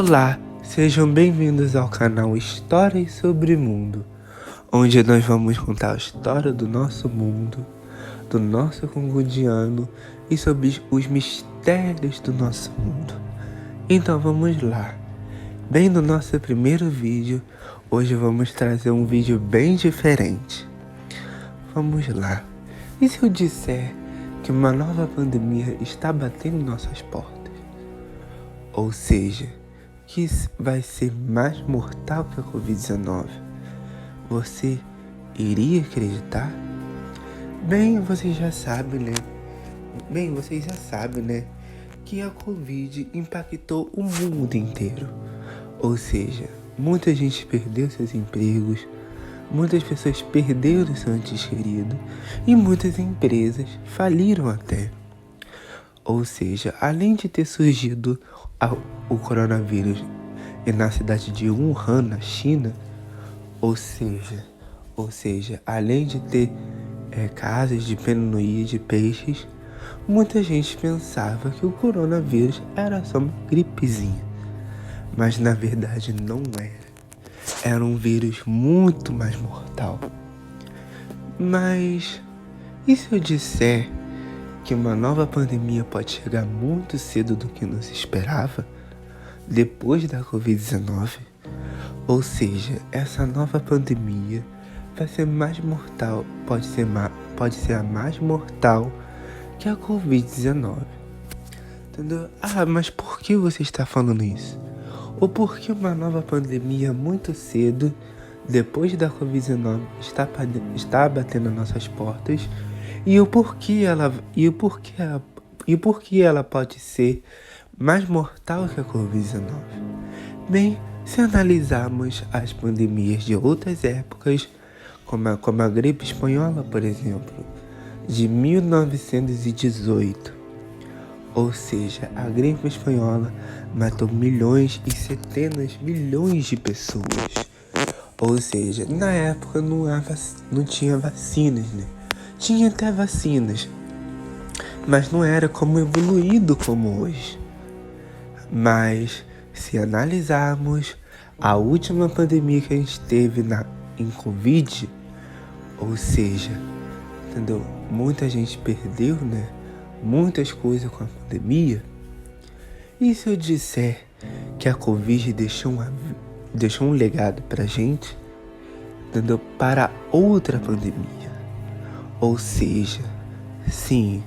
Olá, sejam bem-vindos ao canal Histórias sobre Mundo, onde nós vamos contar a história do nosso mundo, do nosso cotidiano e sobre os mistérios do nosso mundo. Então vamos lá. Bem, no nosso primeiro vídeo, hoje vamos trazer um vídeo bem diferente. Vamos lá. E se eu disser que uma nova pandemia está batendo em nossas portas? Ou seja, que vai ser mais mortal que a Covid-19? Você iria acreditar? Bem, vocês já sabem, né? Que a Covid impactou o mundo inteiro. Ou seja, muita gente perdeu seus empregos, muitas pessoas perderam seu ente querido e muitas empresas faliram até. Ou seja, além de ter surgido o coronavírus na cidade de Wuhan, na China, ou seja, além de ter casos de pneumonia de peixes, muita gente pensava que o coronavírus era só uma gripezinha. Mas na verdade não era. Era um vírus muito mais mortal. Mas e se eu disser que uma nova pandemia pode chegar muito cedo do que nos esperava, depois da Covid-19? Ou seja, essa nova pandemia vai ser mais mortal, pode ser a mais mortal que a Covid-19. Entendeu? Ah, mas por que você está falando isso? Ou por que uma nova pandemia muito cedo, depois da Covid-19, está batendo nas nossas portas? E o porquê ela pode ser mais mortal que a Covid-19? Bem, se analisarmos as pandemias de outras épocas, como a gripe espanhola, por exemplo, de 1918, ou seja, a gripe espanhola matou milhões e centenas de milhões de pessoas. Ou seja, na época não tinha vacinas, né? Tinha até vacinas, mas não era como evoluído como hoje. Mas se analisarmos a última pandemia que a gente teve em Covid, ou seja, entendeu? Muita gente perdeu, né? Muitas coisas com a pandemia. E se eu disser que a Covid deixou um legado pra gente, entendeu? Para outra pandemia. Ou seja, sim,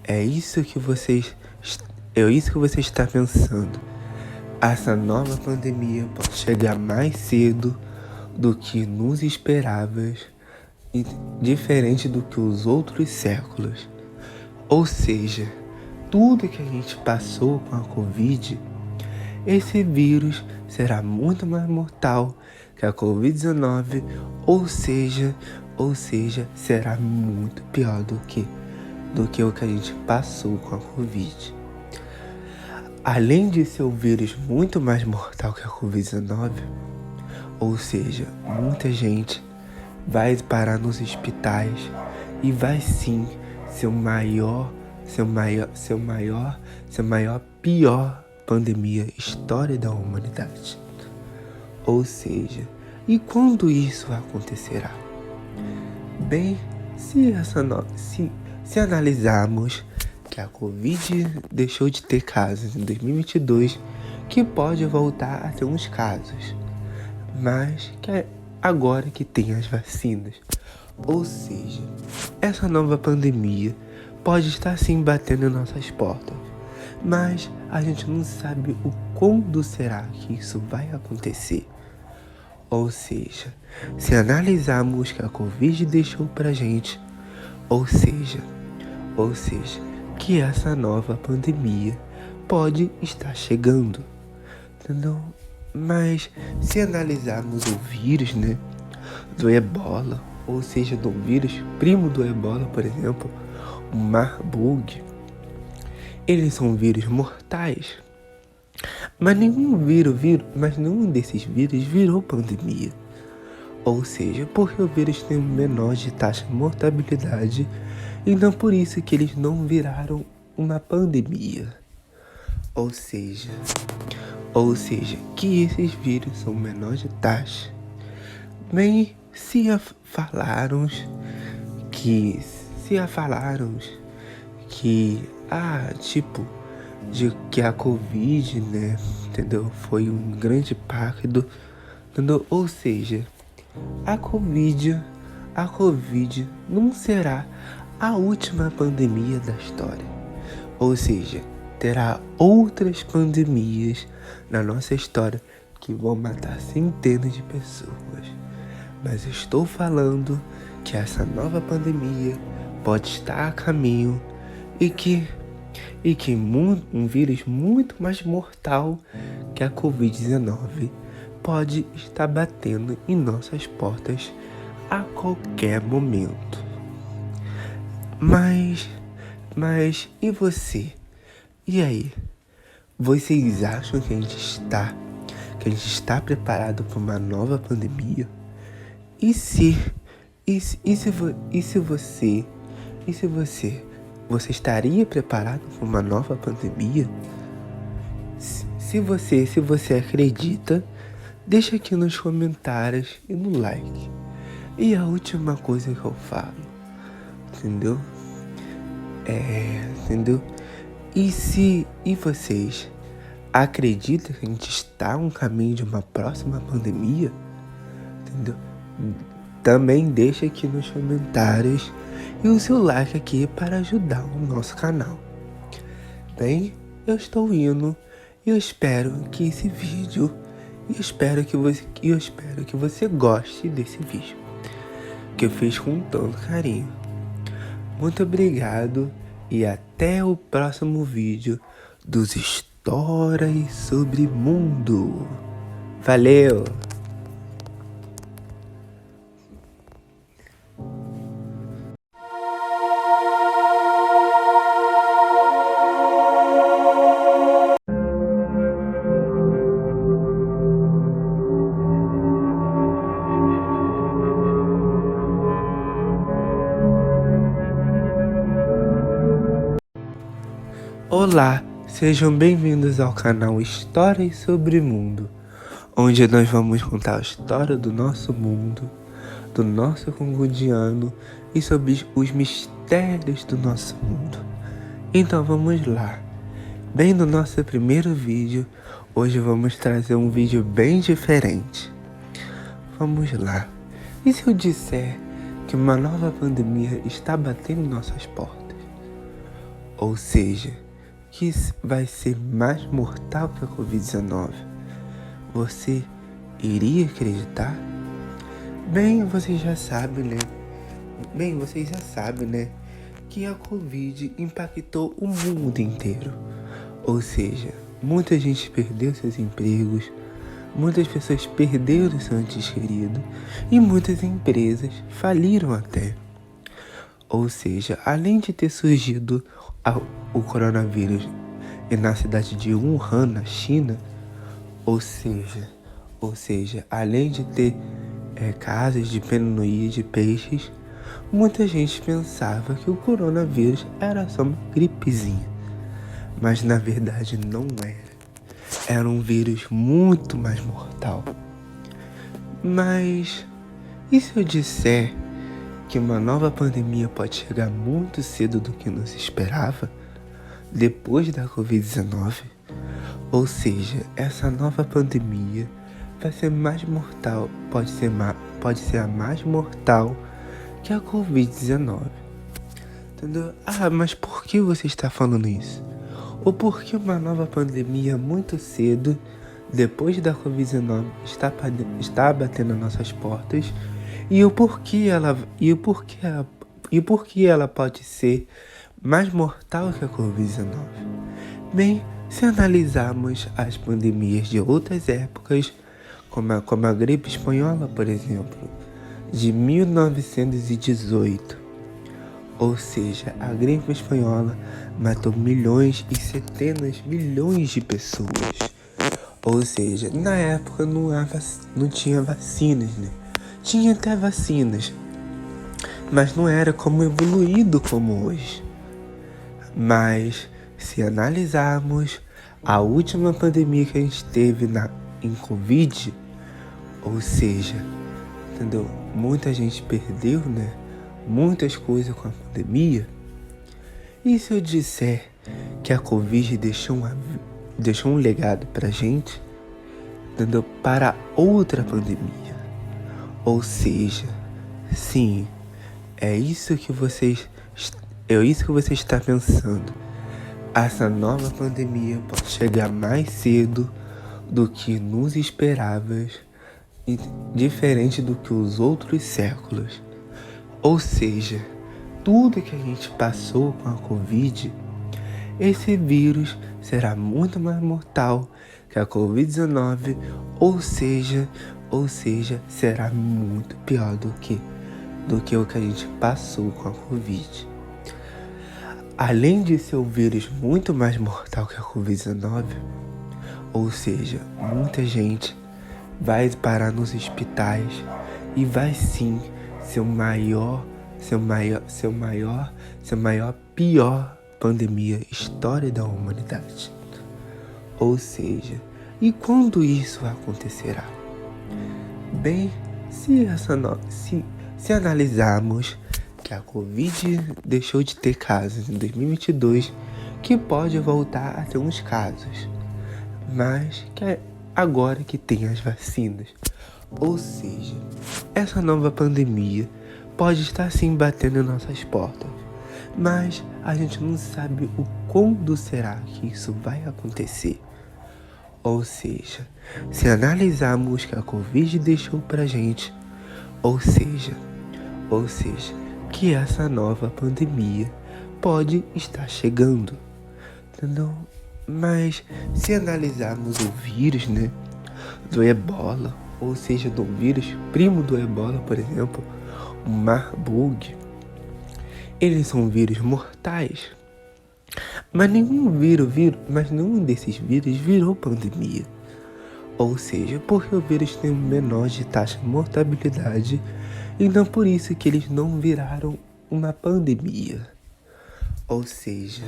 é isso que você está pensando. Essa nova pandemia pode chegar mais cedo do que nos esperávamos e diferente do que os outros séculos. Ou seja, tudo que a gente passou com a Covid, esse vírus será muito mais mortal que a Covid-19, ou seja, será muito pior do que o que a gente passou com a Covid. Além de ser um vírus muito mais mortal que a Covid-19, ou seja, muita gente vai parar nos hospitais e vai sim ser pior pandemia história da humanidade. Ou seja, e quando isso acontecerá? Bem, se analisarmos que a Covid deixou de ter casos em 2022, que pode voltar a ter uns casos, mas que é agora que tem as vacinas. Ou seja, essa nova pandemia pode estar sim batendo em nossas portas, mas a gente não sabe o quando será que isso vai acontecer. Ou seja, se analisarmos que a Covid deixou pra gente, ou seja, que essa nova pandemia pode estar chegando, entendeu? Mas se analisarmos o vírus, né, do Ebola, ou seja, do vírus primo do Ebola, por exemplo, o Marburg, eles são vírus mortais. Mas nenhum desses vírus virou pandemia. Ou seja, porque o vírus tem menor de taxa de mortalidade, então por isso que eles não viraram uma pandemia. Ou seja, ou seja, que esses vírus são menores de taxa. Bem, falaram que tipo, de que a Covid, né, entendeu? Foi um grande impacto, entendeu? Ou seja, a Covid não será a última pandemia da história. Ou seja, terá outras pandemias na nossa história que vão matar centenas de pessoas. Mas estou falando que essa nova pandemia pode estar a caminho e que um vírus muito mais mortal que a Covid-19 pode estar batendo em nossas portas a qualquer momento. Mas e você? E aí? Vocês acham que a gente está preparado para uma nova pandemia? E se você estaria preparado para uma nova pandemia? Se você acredita, deixa aqui nos comentários e no like. E a última coisa que eu falo, entendeu? Entendeu? E vocês acreditam que a gente está no caminho de uma próxima pandemia? Entendeu? Também deixa aqui nos comentários e o seu like aqui para ajudar o nosso canal. Bem, eu estou indo e eu espero que esse vídeo, eu espero que você goste desse vídeo que eu fiz com tanto carinho. Muito obrigado e até o próximo vídeo dos Histórias sobre Mundo. Valeu! Olá, sejam bem-vindos ao canal Histórias sobre Mundo, onde nós vamos contar a história do nosso mundo, do nosso congodiano e sobre os mistérios do nosso mundo. Então vamos lá. Bem, no nosso primeiro vídeo, hoje vamos trazer um vídeo bem diferente. Vamos lá. E se eu disser que uma nova pandemia está batendo em nossas portas? Ou seja, que vai ser mais mortal que a Covid-19, você iria acreditar? Bem, vocês já sabem, né? Que a Covid impactou o mundo inteiro. Ou seja, muita gente perdeu seus empregos, muitas pessoas perderam seu ente querido e muitas empresas faliram até. Ou seja, além de ter surgido o coronavírus na cidade de Wuhan, na China, ou seja, além de ter casos de pneumonia de peixes, muita gente pensava que o coronavírus era só uma gripezinha, mas na verdade não era. Era um vírus muito mais mortal. Mas e se eu disser que uma nova pandemia pode chegar muito cedo do que nos esperava, depois da Covid-19? Ou seja, essa nova pandemia vai ser mais mortal, pode ser a mais mortal que a Covid-19. Entendeu? Mas por que você está falando isso? Ou por que uma nova pandemia muito cedo, depois da Covid-19, está batendo nas nossas portas? E o porquê ela pode ser mais mortal que a Covid-19? Bem, se analisarmos as pandemias de outras épocas, como a gripe espanhola, por exemplo, de 1918, ou seja, a gripe espanhola matou milhões e centenas de milhões de pessoas. Ou seja, na época não tinha vacinas, né? Tinha até vacinas, mas não era como evoluído como hoje. Mas se analisarmos A última pandemia que a gente teve em Covid, ou seja, entendeu? Muita gente perdeu, né? Muitas coisas com a pandemia. E se eu disser que a Covid deixou um legado pra gente, entendeu? Para outra pandemia. Ou seja, sim, é isso que você está pensando. Essa nova pandemia pode chegar mais cedo do que nos esperávamos, e diferente do que os outros séculos. Ou seja, tudo que a gente passou com a Covid, esse vírus será muito mais mortal que a Covid-19, ou seja, será muito pior do que o que a gente passou com a Covid. Além de ser um vírus muito mais mortal que a Covid-19, ou seja, muita gente vai parar nos hospitais e vai sim ser pior pandemia história da humanidade. Ou seja, e quando isso acontecerá? Bem, se analisarmos que a Covid deixou de ter casos em 2022, que pode voltar a ter uns casos, mas que é agora que tem as vacinas. Ou seja, essa nova pandemia pode estar sim batendo em nossas portas, mas a gente não sabe o quando será que isso vai acontecer. Ou seja, se analisarmos que a Covid deixou pra gente, ou seja, que essa nova pandemia pode estar chegando, entendeu? Mas se analisarmos o vírus, né, do Ebola, ou seja, do vírus primo do Ebola, por exemplo, o Marburg, eles são vírus mortais. Mas nenhum desses vírus virou pandemia. Ou seja, porque o vírus tem um menor de taxa de mortalidade, então por isso que eles não viraram uma pandemia. Ou seja,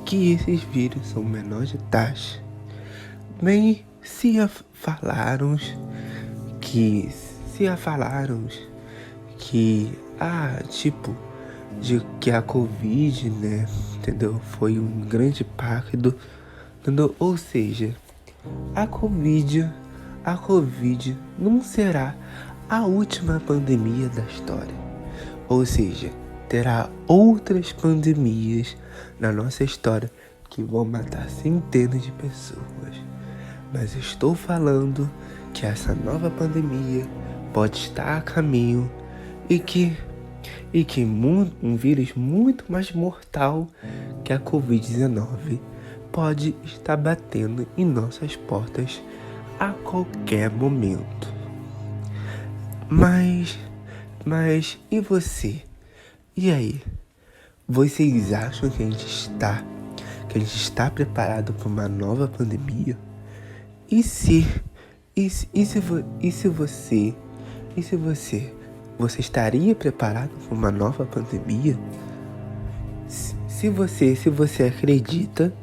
que esses vírus são menores de taxa. Bem, se falaram que de que a Covid, né, entendeu? Foi um grande impacto, entendeu? Ou seja, a Covid não será a última pandemia da história. Ou seja, terá outras pandemias na nossa história que vão matar centenas de pessoas. Mas estou falando que essa nova pandemia pode estar a caminho e que um vírus muito mais mortal que a Covid-19 pode estar batendo em nossas portas a qualquer momento. Mas e você? E aí? Vocês acham que a gente está preparado para uma nova pandemia? E se você estaria preparado para uma nova pandemia? Se você acredita,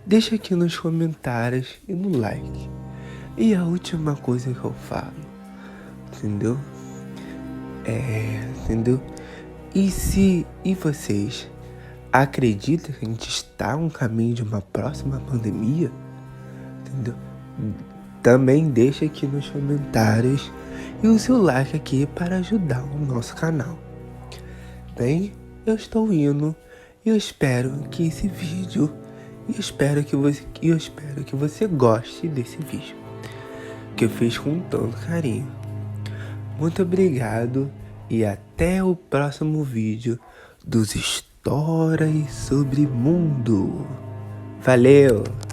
deixa aqui nos comentários e no like. E a última coisa que eu falo, entendeu? Entendeu? E vocês acreditam que a gente está no caminho de uma próxima pandemia? Entendeu? Também deixa aqui nos comentários e o seu like aqui para ajudar o nosso canal. Bem, eu estou indo e eu espero que esse vídeo, eu espero que você goste desse vídeo que eu fiz com tanto carinho. Muito obrigado e até o próximo vídeo dos Histórias sobre Mundo. Valeu!